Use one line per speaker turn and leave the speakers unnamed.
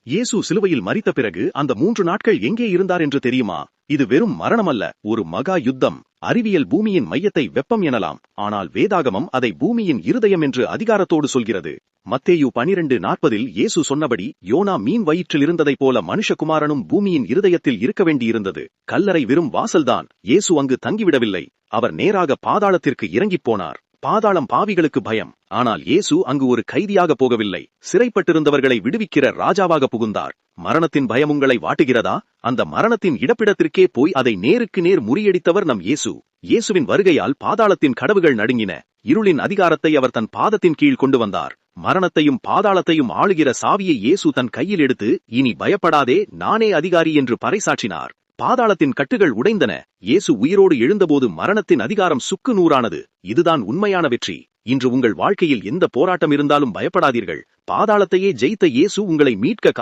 இயேசு சிலுவையில் மரித்த பிறகு அந்த 3 நாட்கள் எங்கே இருந்தார் என்று தெரியுமா? இது வெறும் மரணமல்ல, ஒரு மகா யுத்தம். அறிவியல் பூமியின் மையத்தை வெப்பம் எனலாம், ஆனால் வேதாகமம் அதை பூமியின் இருதயம் என்று அதிகாரத்தோடு சொல்கிறது. மத்தேயு 12:40 இயேசு சொன்னபடி, யோனா மீன் வயிற்றில் இருந்ததைப் போல மனுஷகுமாரனும் பூமியின் இருதயத்தில் இருக்க வேண்டியிருந்தது. கல்லறை வெறும் வாசல்தான். இயேசு அங்கு தங்கிவிடவில்லை. அவர் நேராக பாதாளத்திற்கு இறங்கிப் போனார். பாதாளம் பாவிகளுக்கு பயம். ஆனால் இயேசு அங்கு ஒரு கைதியாக போகவில்லை. சிறைப்பட்டிருந்தவர்களை விடுவிக்கிற ராஜாவாக புகுந்தார். மரணத்தின் பயம் உங்களை வாட்டுகிறதா? அந்த மரணத்தின் இடப்பிடத்திற்கே போய் அதை நேருக்கு நேர் முறியடித்தவர் நம் இயேசு. இயேசுவின் வருகையால் பாதாளத்தின் கதவுகள் நடுங்கின. இருளின் அதிகாரத்தை அவர் தன் பாதத்தின் கீழ் கொண்டு வந்தார். மரணத்தையும் பாதாளத்தையும் ஆளுகிற சாவியை இயேசு தன் கையில் எடுத்து, இனி பயப்படாதே, நானே அதிகாரி என்று பறைசாற்றினார். பாதாளத்தின் கட்டுகள் உடைந்தன. இயேசு உயிரோடு எழுந்தபோது மரணத்தின் அதிகாரம் சுக்கு நூறானது. இதுதான் உண்மையான வெற்றி. இன்று உங்கள் வாழ்க்கையில் எந்த போராட்டம் இருந்தாலும் பயப்படாதீர்கள். பாதாளத்தையே ஜெயித்த இயேசு உங்களை மீட்க